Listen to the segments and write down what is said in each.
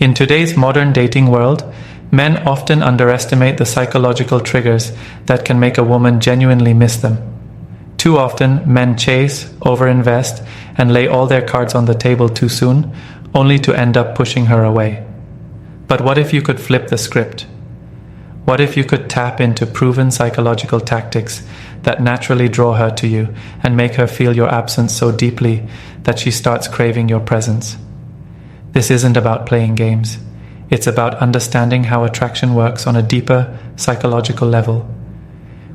In today's modern dating world, men often underestimate the psychological triggers that can make a woman genuinely miss them. Too often, men chase, overinvest, and lay all their cards on the table too soon, only to end up pushing her away. But what if you could flip the script? What if you could tap into proven psychological tactics that naturally draw her to you and make her feel your absence so deeply that she starts craving your presence? This isn't about playing games. It's about understanding how attraction works on a deeper psychological level.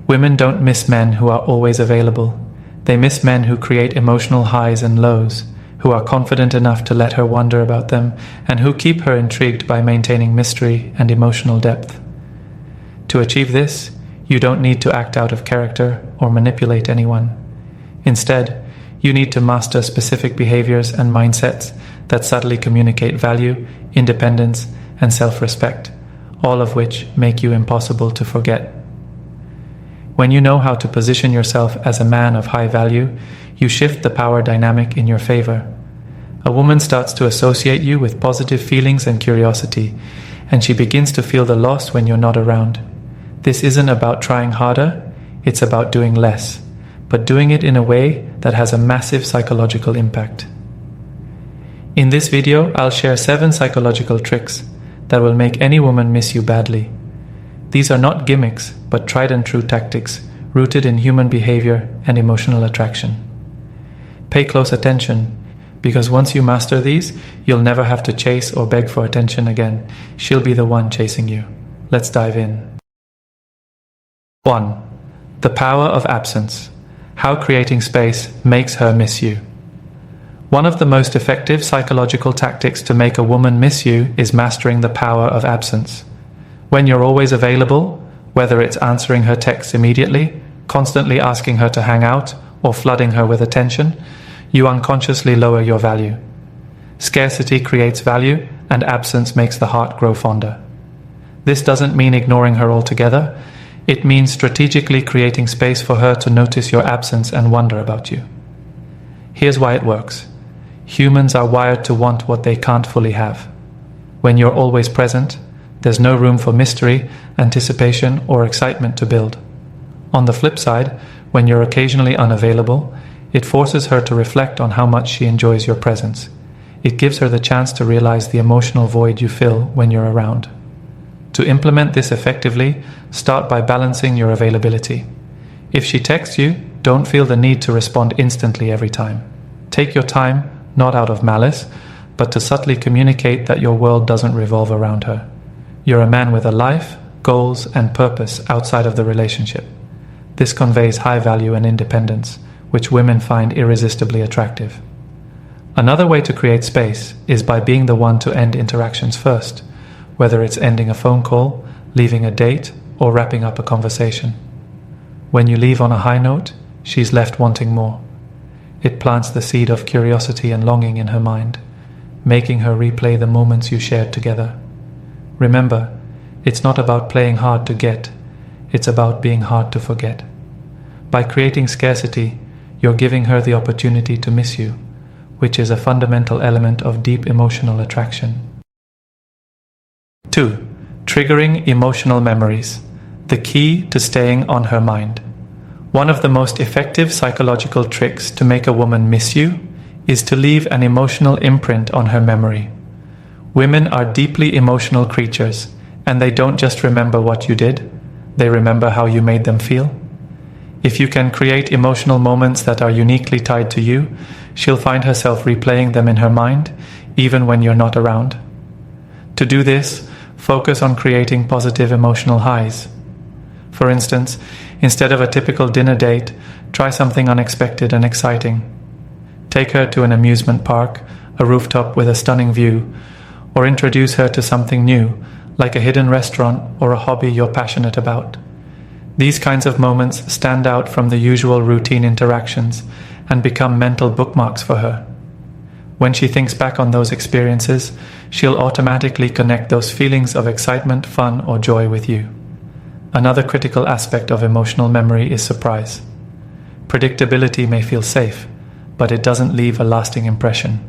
Women don't miss men who are always available. They miss men who create emotional highs and lows, who are confident enough to let her wonder about them, and who keep her intrigued by maintaining mystery and emotional depth. To achieve this, you don't need to act out of character or manipulate anyone. Instead, you need to master specific behaviors and mindsets that subtly communicate value, independence, and self-respect, all of which make you impossible to forget. When you know how to position yourself as a man of high value, you shift the power dynamic in your favor. A woman starts to associate you with positive feelings and curiosity, and she begins to feel the loss when you're not around. This isn't about trying harder, it's about doing less, but doing it in a way that has a massive psychological impact. In this video, I'll share 7 psychological tricks that will make any woman miss you badly. These are not gimmicks, but tried and true tactics rooted in human behavior and emotional attraction. Pay close attention, because once you master these, you'll never have to chase or beg for attention again. She'll be the one chasing you. Let's dive in. 1. The power of absence. How creating space makes her miss you. One of the most effective psychological tactics to make a woman miss you is mastering the power of absence. When you're always available, whether it's answering her texts immediately, constantly asking her to hang out, or flooding her with attention, you unconsciously lower your value. Scarcity creates value, and absence makes the heart grow fonder. This doesn't mean ignoring her altogether. It means strategically creating space for her to notice your absence and wonder about you. Here's why it works. Humans are wired to want what they can't fully have. When you're always present, there's no room for mystery, anticipation, or excitement to build. On the flip side, when you're occasionally unavailable, it forces her to reflect on how much she enjoys your presence. It gives her the chance to realize the emotional void you fill when you're around. To implement this effectively, start by balancing your availability. If she texts you, don't feel the need to respond instantly every time. Take your time, not out of malice, but to subtly communicate that your world doesn't revolve around her. You're a man with a life, goals, and purpose outside of the relationship. This conveys high value and independence, which women find irresistibly attractive. Another way to create space is by being the one to end interactions first, whether it's ending a phone call, leaving a date, or wrapping up a conversation. When you leave on a high note, she's left wanting more. It plants the seed of curiosity and longing in her mind, making her replay the moments you shared together. Remember, it's not about playing hard to get, it's about being hard to forget. By creating scarcity, you're giving her the opportunity to miss you, which is a fundamental element of deep emotional attraction. 2. Triggering emotional memories. The key to staying on her mind. One of the most effective psychological tricks to make a woman miss you is to leave an emotional imprint on her memory. Women are deeply emotional creatures, and they don't just remember what you did, they remember how you made them feel. If you can create emotional moments that are uniquely tied to you, she'll find herself replaying them in her mind, even when you're not around. To do this, focus on creating positive emotional highs. For instance, instead of a typical dinner date, try something unexpected and exciting. Take her to an amusement park, a rooftop with a stunning view, or introduce her to something new, like a hidden restaurant or a hobby you're passionate about. These kinds of moments stand out from the usual routine interactions and become mental bookmarks for her. When she thinks back on those experiences, she'll automatically connect those feelings of excitement, fun, or joy with you. Another critical aspect of emotional memory is surprise. Predictability may feel safe, but it doesn't leave a lasting impression.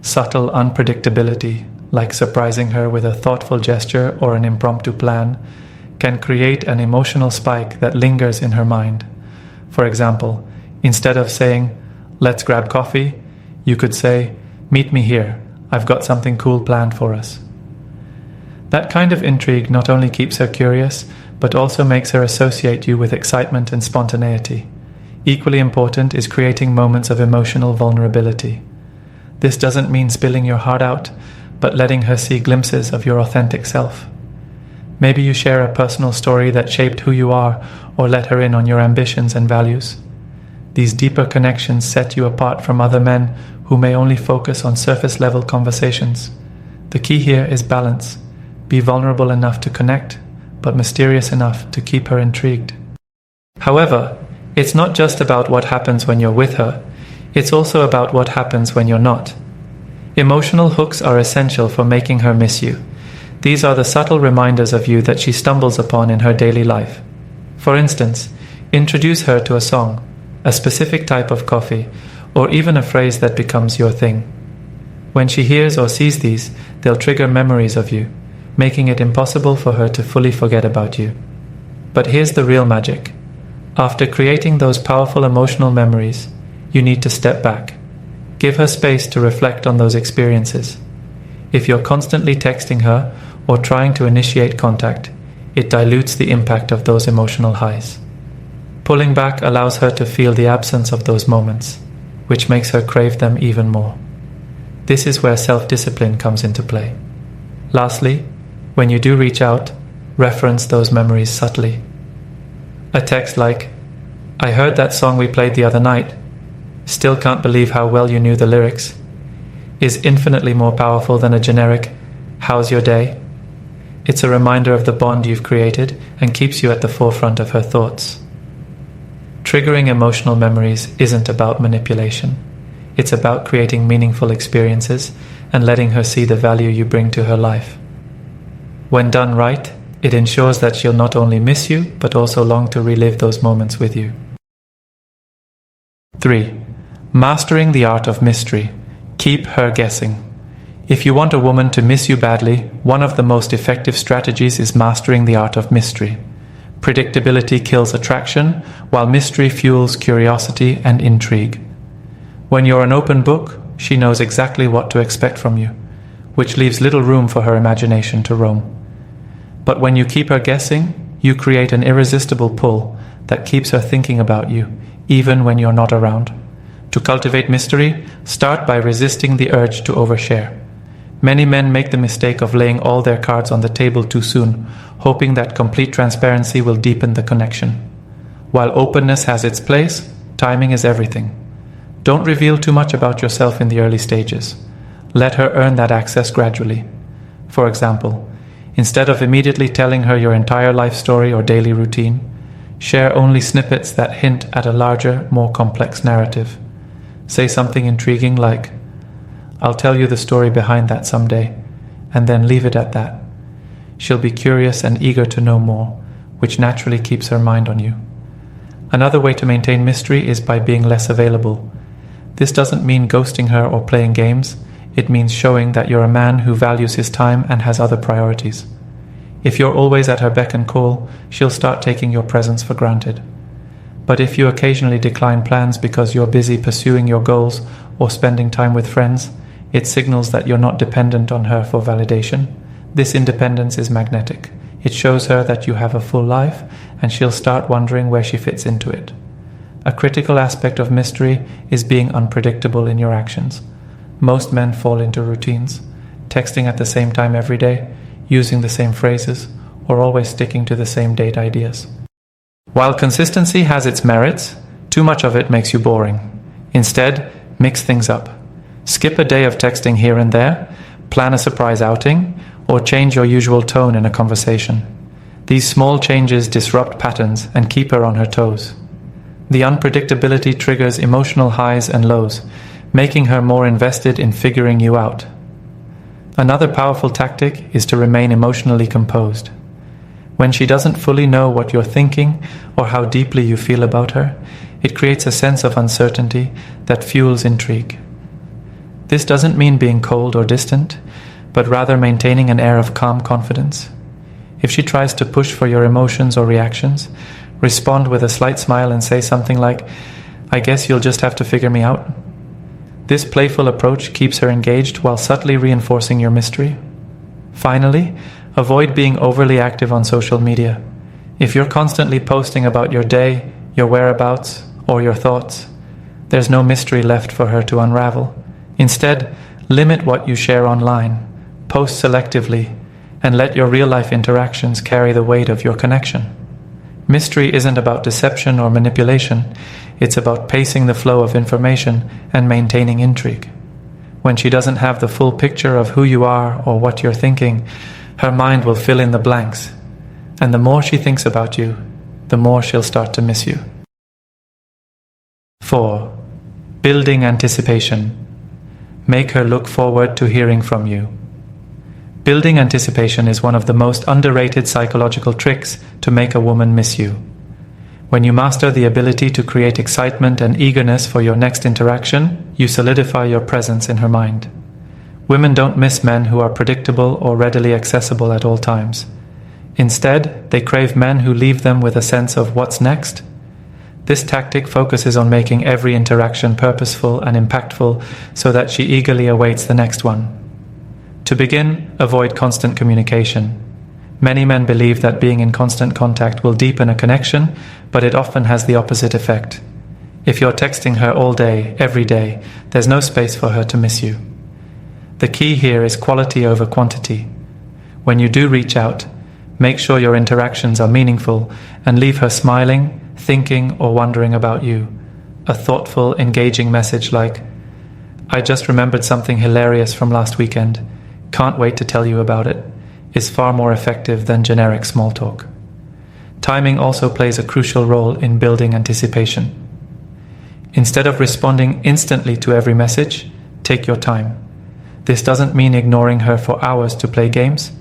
Subtle unpredictability, like surprising her with a thoughtful gesture or an impromptu plan, can create an emotional spike that lingers in her mind. For example, instead of saying, "Let's grab coffee," you could say, "Meet me here. I've got something cool planned for us." That kind of intrigue not only keeps her curious, but also makes her associate you with excitement and spontaneity. Equally important is creating moments of emotional vulnerability. This doesn't mean spilling your heart out, but letting her see glimpses of your authentic self. Maybe you share a personal story that shaped who you are, or let her in on your ambitions and values. These deeper connections set you apart from other men who may only focus on surface-level conversations. The key here is balance. Be vulnerable enough to connect, but mysterious enough to keep her intrigued. However, it's not just about what happens when you're with her, it's also about what happens when you're not. Emotional hooks are essential for making her miss you. These are the subtle reminders of you that she stumbles upon in her daily life. For instance, introduce her to a song, a specific type of coffee, or even a phrase that becomes your thing. When she hears or sees these, they'll trigger memories of you, making it impossible for her to fully forget about you. But here's the real magic. After creating those powerful emotional memories, you need to step back. Give her space to reflect on those experiences. If you're constantly texting her or trying to initiate contact, it dilutes the impact of those emotional highs. Pulling back allows her to feel the absence of those moments, which makes her crave them even more. This is where self-discipline comes into play. Lastly, when you do reach out, reference those memories subtly. A text like, "I heard that song we played the other night. Still can't believe how well you knew the lyrics," is infinitely more powerful than a generic, "How's your day?" It's a reminder of the bond you've created and keeps you at the forefront of her thoughts. Triggering emotional memories isn't about manipulation. It's about creating meaningful experiences and letting her see the value you bring to her life. When done right, it ensures that she'll not only miss you, but also long to relive those moments with you. 3. Mastering the art of mystery. Keep her guessing. If you want a woman to miss you badly, one of the most effective strategies is mastering the art of mystery. Predictability kills attraction, while mystery fuels curiosity and intrigue. When you're an open book, she knows exactly what to expect from you, which leaves little room for her imagination to roam. But when you keep her guessing, you create an irresistible pull that keeps her thinking about you, even when you're not around. To cultivate mystery, start by resisting the urge to overshare. Many men make the mistake of laying all their cards on the table too soon, hoping that complete transparency will deepen the connection. While openness has its place, timing is everything. Don't reveal too much about yourself in the early stages. Let her earn that access gradually. For example, instead of immediately telling her your entire life story or daily routine, share only snippets that hint at a larger, more complex narrative. Say something intriguing like, "I'll tell you the story behind that someday," and then leave it at that. She'll be curious and eager to know more, which naturally keeps her mind on you. Another way to maintain mystery is by being less available. This doesn't mean ghosting her or playing games. It means showing that you're a man who values his time and has other priorities. If you're always at her beck and call, she'll start taking your presence for granted. But if you occasionally decline plans because you're busy pursuing your goals or spending time with friends, it signals that you're not dependent on her for validation. This independence is magnetic. It shows her that you have a full life, and she'll start wondering where she fits into it. A critical aspect of mystery is being unpredictable in your actions. Most men fall into routines, texting at the same time every day, using the same phrases, or always sticking to the same date ideas. While consistency has its merits, too much of it makes you boring. Instead, mix things up. Skip a day of texting here and there, plan a surprise outing, or change your usual tone in a conversation. These small changes disrupt patterns and keep her on her toes. The unpredictability triggers emotional highs and lows, making her more invested in figuring you out. Another powerful tactic is to remain emotionally composed. When she doesn't fully know what you're thinking or how deeply you feel about her, it creates a sense of uncertainty that fuels intrigue. This doesn't mean being cold or distant, but rather maintaining an air of calm confidence. If she tries to push for your emotions or reactions, respond with a slight smile and say something like, "I guess you'll just have to figure me out." This playful approach keeps her engaged while subtly reinforcing your mystery. Finally, avoid being overly active on social media. If you're constantly posting about your day, your whereabouts, or your thoughts, there's no mystery left for her to unravel. Instead, limit what you share online, post selectively, and let your real-life interactions carry the weight of your connection. Mystery isn't about deception or manipulation, it's about pacing the flow of information and maintaining intrigue. When she doesn't have the full picture of who you are or what you're thinking, her mind will fill in the blanks, and the more she thinks about you, the more she'll start to miss you. 4. Building anticipation. Make her look forward to hearing from you. Building anticipation is one of the most underrated psychological tricks to make a woman miss you. When you master the ability to create excitement and eagerness for your next interaction, you solidify your presence in her mind. Women don't miss men who are predictable or readily accessible at all times. Instead, they crave men who leave them with a sense of what's next. This tactic focuses on making every interaction purposeful and impactful so that she eagerly awaits the next one. To begin, avoid constant communication. Many men believe that being in constant contact will deepen a connection, but it often has the opposite effect. If you're texting her all day, every day, there's no space for her to miss you. The key here is quality over quantity. When you do reach out, make sure your interactions are meaningful and leave her smiling, thinking, or wondering about you. A thoughtful, engaging message like, "I just remembered something hilarious from last weekend. Can't wait to tell you about it," is far more effective than generic small talk. Timing also plays a crucial role in building anticipation. Instead of responding instantly to every message, take your time. This doesn't mean ignoring her for hours to play games,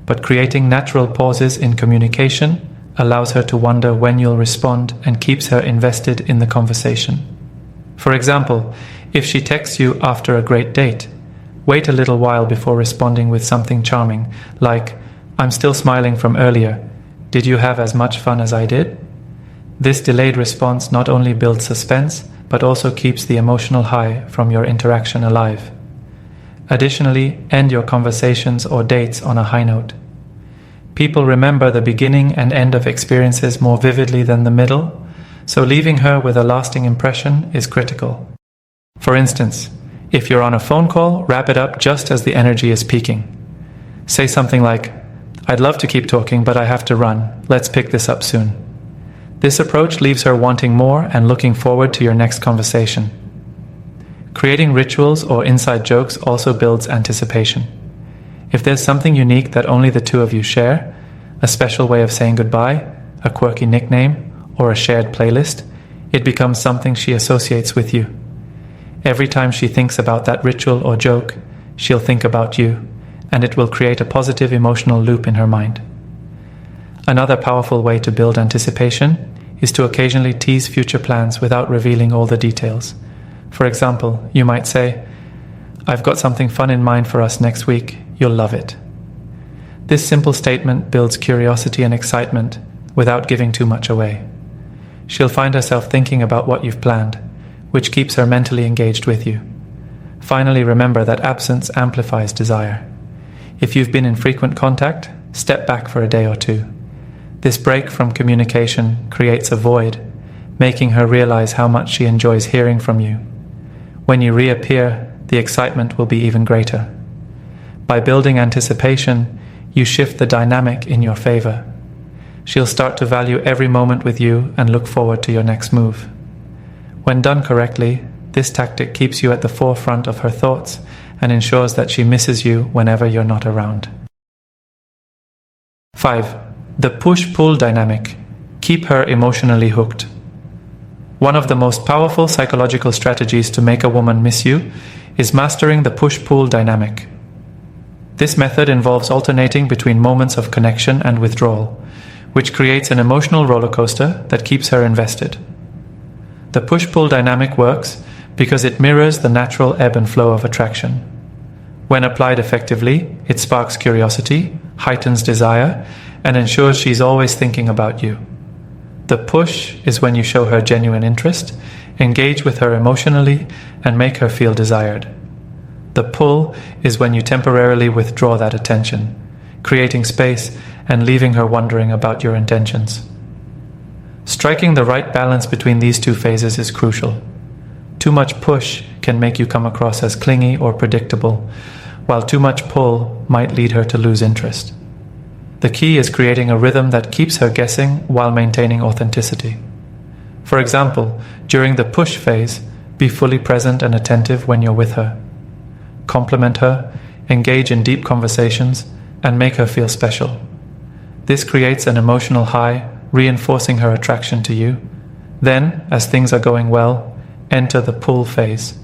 but creating natural pauses in communication allows her to wonder when you'll respond and keeps her invested in the conversation. For example, if she texts you after a great date, wait a little while before responding with something charming, like, "I'm still smiling from earlier. Did you have as much fun as I did?" This delayed response not only builds suspense, but also keeps the emotional high from your interaction alive. Additionally, end your conversations or dates on a high note. People remember the beginning and end of experiences more vividly than the middle, so leaving her with a lasting impression is critical. For instance, if you're on a phone call, wrap it up just as the energy is peaking. Say something like, "I'd love to keep talking, but I have to run. Let's pick this up soon." This approach leaves her wanting more and looking forward to your next conversation. Creating rituals or inside jokes also builds anticipation. If there's something unique that only the two of you share, a special way of saying goodbye, a quirky nickname, or a shared playlist, it becomes something she associates with you. Every time she thinks about that ritual or joke, she'll think about you, and it will create a positive emotional loop in her mind. Another powerful way to build anticipation is to occasionally tease future plans without revealing all the details. For example, you might say, "I've got something fun in mind for us next week. You'll love it." This simple statement builds curiosity and excitement without giving too much away. She'll find herself thinking about what you've planned, which keeps her mentally engaged with you. Finally, remember that absence amplifies desire. If you've been in frequent contact, step back for a day or two. This break from communication creates a void, making her realize how much she enjoys hearing from you. When you reappear, the excitement will be even greater. By building anticipation, you shift the dynamic in your favor. She'll start to value every moment with you and look forward to your next move. When done correctly, this tactic keeps you at the forefront of her thoughts and ensures that she misses you whenever you're not around. 5. The push-pull dynamic. Keep her emotionally hooked. One of the most powerful psychological strategies to make a woman miss you is mastering the push-pull dynamic. This method involves alternating between moments of connection and withdrawal, which creates an emotional roller coaster that keeps her invested. The push-pull dynamic works because it mirrors the natural ebb and flow of attraction. When applied effectively, it sparks curiosity, heightens desire, and ensures she's always thinking about you. The push is when you show her genuine interest, engage with her emotionally, and make her feel desired. The pull is when you temporarily withdraw that attention, creating space and leaving her wondering about your intentions. Striking the right balance between these two phases is crucial. Too much push can make you come across as clingy or predictable, while too much pull might lead her to lose interest. The key is creating a rhythm that keeps her guessing while maintaining authenticity. For example, during the push phase, be fully present and attentive when you're with her. Compliment her, engage in deep conversations, and make her feel special. This creates an emotional high, reinforcing her attraction to you. Then, as things are going well, enter the pull phase.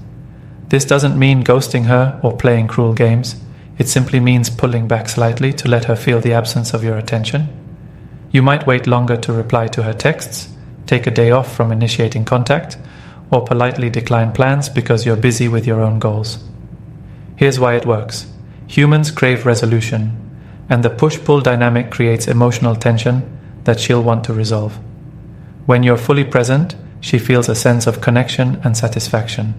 This doesn't mean ghosting her or playing cruel games. It simply means pulling back slightly to let her feel the absence of your attention. You might wait longer to reply to her texts, take a day off from initiating contact, or politely decline plans because you're busy with your own goals. Here's why it works. Humans crave resolution, and the push-pull dynamic creates emotional tension that she'll want to resolve. When you're fully present, she feels a sense of connection and satisfaction.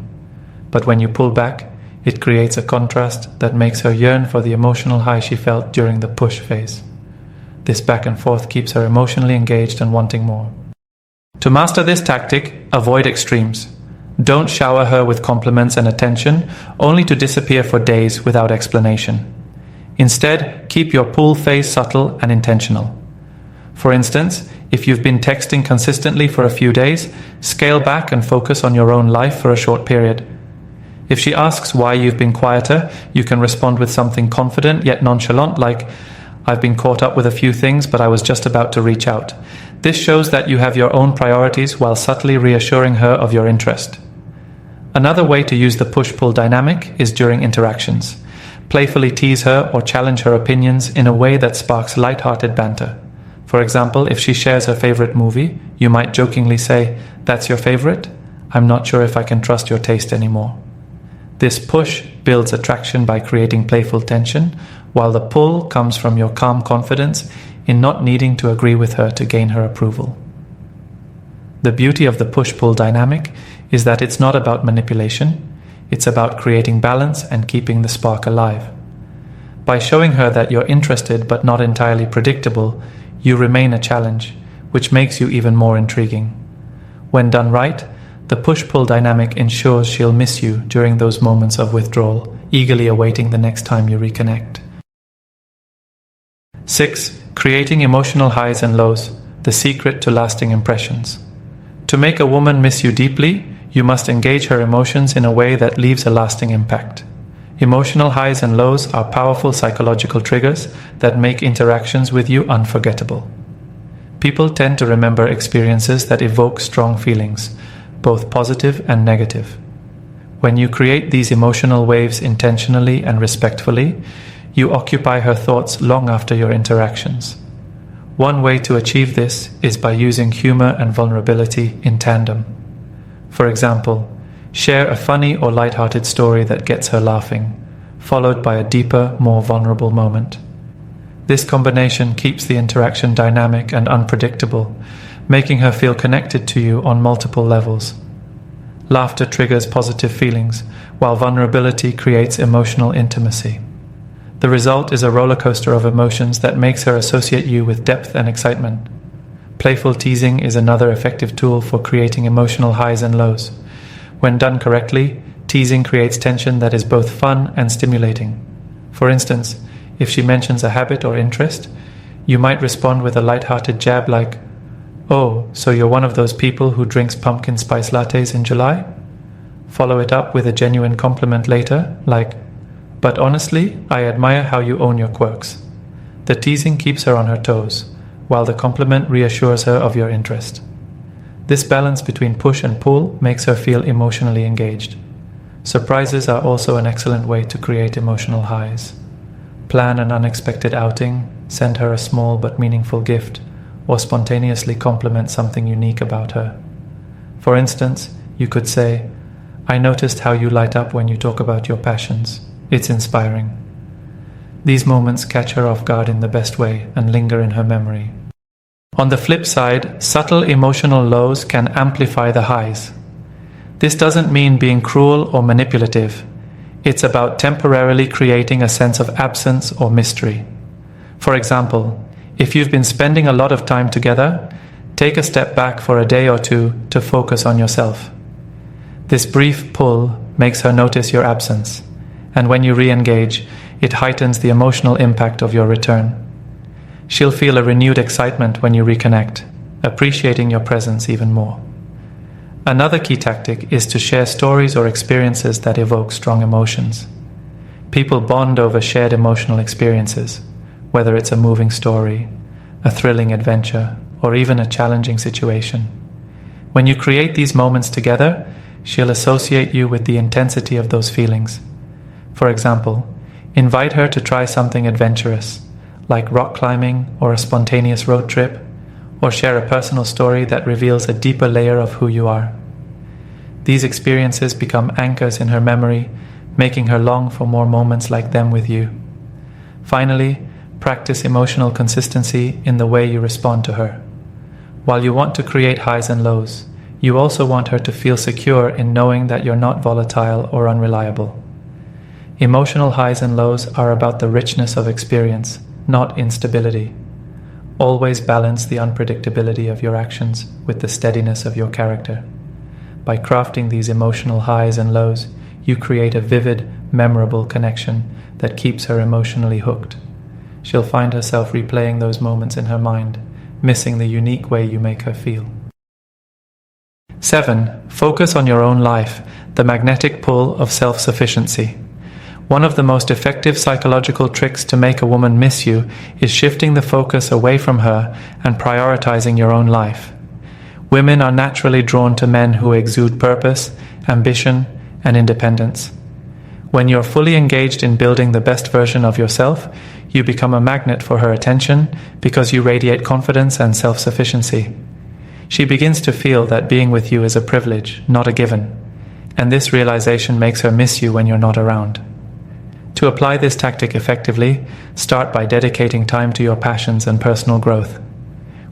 But when you pull back, it creates a contrast that makes her yearn for the emotional high she felt during the push phase. This back and forth keeps her emotionally engaged and wanting more. To master this tactic, avoid extremes. Don't shower her with compliments and attention, only to disappear for days without explanation. Instead, keep your pull phase subtle and intentional. For instance, if you've been texting consistently for a few days, scale back and focus on your own life for a short period. If she asks why you've been quieter, you can respond with something confident yet nonchalant like, "I've been caught up with a few things, but I was just about to reach out." This shows that you have your own priorities while subtly reassuring her of your interest. Another way to use the push-pull dynamic is during interactions. Playfully tease her or challenge her opinions in a way that sparks light-hearted banter. For example, if she shares her favorite movie, you might jokingly say, "That's your favorite? I'm not sure if I can trust your taste anymore." This push builds attraction by creating playful tension, while the pull comes from your calm confidence in not needing to agree with her to gain her approval. The beauty of the push-pull dynamic is that it's not about manipulation, it's about creating balance and keeping the spark alive. By showing her that you're interested but not entirely predictable, you remain a challenge, which makes you even more intriguing. When done right, the push-pull dynamic ensures she'll miss you during those moments of withdrawal, eagerly awaiting the next time you reconnect. 6. Creating emotional highs and lows, the secret to lasting impressions. To make a woman miss you deeply, you must engage her emotions in a way that leaves a lasting impact. Emotional highs and lows are powerful psychological triggers that make interactions with you unforgettable. People tend to remember experiences that evoke strong feelings, both positive and negative. When you create these emotional waves intentionally and respectfully, you occupy her thoughts long after your interactions. One way to achieve this is by using humor and vulnerability in tandem. For example, share a funny or light-hearted story that gets her laughing, followed by a deeper, more vulnerable moment. This combination keeps the interaction dynamic and unpredictable, making her feel connected to you on multiple levels. Laughter triggers positive feelings, while vulnerability creates emotional intimacy. The result is a roller coaster of emotions that makes her associate you with depth and excitement. Playful teasing is another effective tool for creating emotional highs and lows. When done correctly, teasing creates tension that is both fun and stimulating. For instance, if she mentions a habit or interest, you might respond with a light-hearted jab like, "Oh, so you're one of those people who drinks pumpkin spice lattes in July?" Follow it up with a genuine compliment later, like, "But honestly, I admire how you own your quirks." The teasing keeps her on her toes, while the compliment reassures her of your interest. This balance between push and pull makes her feel emotionally engaged. Surprises are also an excellent way to create emotional highs. Plan an unexpected outing, send her a small but meaningful gift, or spontaneously compliment something unique about her. For instance, you could say, "I noticed how you light up when you talk about your passions. it's inspiring. These moments catch her off guard in the best way and linger in her memory. On the flip side, subtle emotional lows can amplify the highs. This doesn't mean being cruel or manipulative. It's about temporarily creating a sense of absence or mystery. For example, if you've been spending a lot of time together, take a step back for a day or two to focus on yourself. This brief pull makes her notice your absence, and when you re-engage, it heightens the emotional impact of your return. She'll feel a renewed excitement when you reconnect, appreciating your presence even more. Another key tactic is to share stories or experiences that evoke strong emotions. People bond over shared emotional experiences, whether it's a moving story, a thrilling adventure, or even a challenging situation. When you create these moments together, she'll associate you with the intensity of those feelings. For example, invite her to try something adventurous, like rock climbing or a spontaneous road trip, or share a personal story that reveals a deeper layer of who you are. These experiences become anchors in her memory, making her long for more moments like them with you. Finally, practice emotional consistency in the way you respond to her. While you want to create highs and lows, you also want her to feel secure in knowing that you're not volatile or unreliable. Emotional highs and lows are about the richness of experience, not instability. Always balance the unpredictability of your actions with the steadiness of your character. By crafting these emotional highs and lows, you create a vivid, memorable connection that keeps her emotionally hooked. She'll find herself replaying those moments in her mind, missing the unique way you make her feel. 7. Focus on your own life, the magnetic pull of self-sufficiency. One of the most effective psychological tricks to make a woman miss you is shifting the focus away from her and prioritizing your own life. Women are naturally drawn to men who exude purpose, ambition, and independence. When you're fully engaged in building the best version of yourself, you become a magnet for her attention because you radiate confidence and self-sufficiency. She begins to feel that being with you is a privilege, not a given, and this realization makes her miss you when you're not around. To apply this tactic effectively, start by dedicating time to your passions and personal growth.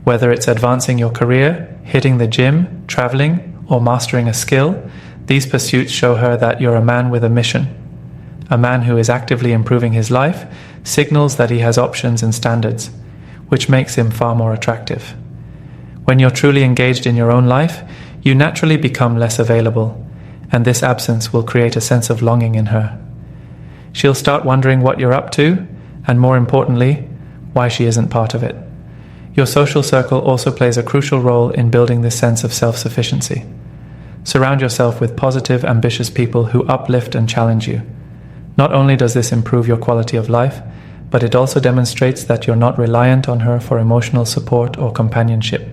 Whether it's advancing your career, hitting the gym, traveling, or mastering a skill, these pursuits show her that you're a man with a mission. A man who is actively improving his life signals that he has options and standards, which makes him far more attractive. When you're truly engaged in your own life, you naturally become less available, and this absence will create a sense of longing in her. She'll start wondering what you're up to, and more importantly, why she isn't part of it. Your social circle also plays a crucial role in building this sense of self-sufficiency. Surround yourself with positive, ambitious people who uplift and challenge you. Not only does this improve your quality of life, but it also demonstrates that you're not reliant on her for emotional support or companionship.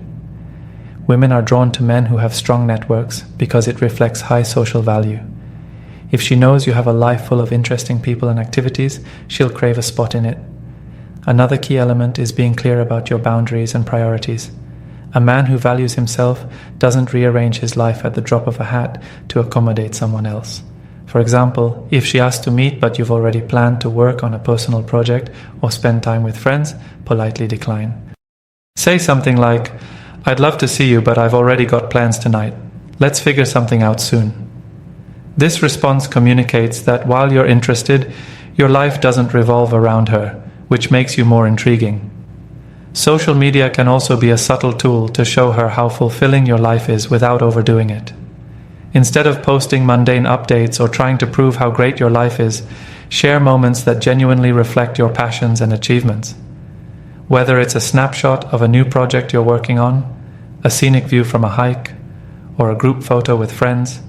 Women are drawn to men who have strong networks because it reflects high social value. If she knows you have a life full of interesting people and activities, she'll crave a spot in it. Another key element is being clear about your boundaries and priorities. A man who values himself doesn't rearrange his life at the drop of a hat to accommodate someone else. For example, if she asks to meet but you've already planned to work on a personal project or spend time with friends, politely decline. Say something like, "I'd love to see you, but I've already got plans tonight. Let's figure something out soon." This response communicates that while you're interested, your life doesn't revolve around her, which makes you more intriguing. Social media can also be a subtle tool to show her how fulfilling your life is without overdoing it. Instead of posting mundane updates or trying to prove how great your life is, share moments that genuinely reflect your passions and achievements. Whether it's a snapshot of a new project you're working on, a scenic view from a hike, or a group photo with friends,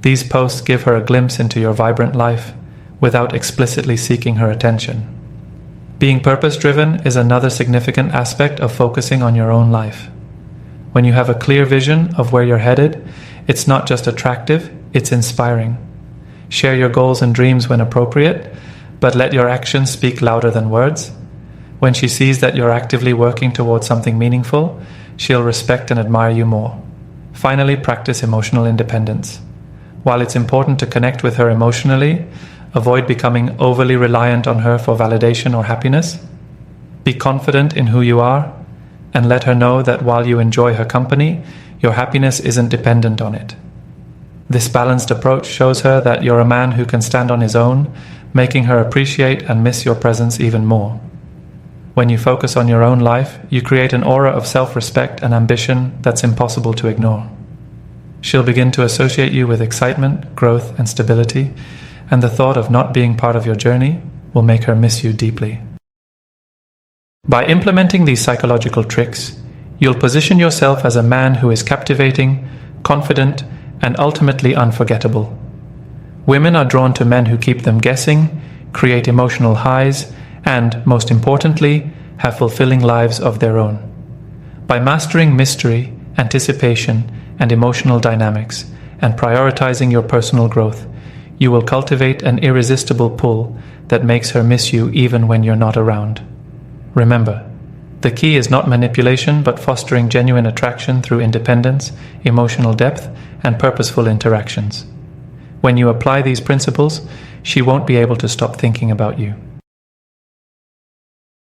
these posts give her a glimpse into your vibrant life without explicitly seeking her attention. Being purpose-driven is another significant aspect of focusing on your own life. When you have a clear vision of where you're headed, it's not just attractive, it's inspiring. Share your goals and dreams when appropriate, but let your actions speak louder than words. When she sees that you're actively working towards something meaningful, she'll respect and admire you more. Finally, practice emotional independence. While it's important to connect with her emotionally, Avoid becoming overly reliant on her for validation or happiness. Be confident in who you are, and let her know that while you enjoy her company, your happiness isn't dependent on it. This balanced approach shows her that you're a man who can stand on his own, making her appreciate and miss your presence even more. When you focus on your own life, you create an aura of self-respect and ambition that's impossible to ignore. She'll begin to associate you with excitement, growth, and stability, and the thought of not being part of your journey will make her miss you deeply. By implementing these psychological tricks, you'll position yourself as a man who is captivating, confident, and ultimately unforgettable. Women are drawn to men who keep them guessing, create emotional highs, and, most importantly, have fulfilling lives of their own. By mastering mystery, anticipation, and emotional dynamics, and prioritizing your personal growth, you will cultivate an irresistible pull that makes her miss you even when you're not around. Remember, the key is not manipulation, but fostering genuine attraction through independence, emotional depth, and purposeful interactions. When you apply these principles, she won't be able to stop thinking about you.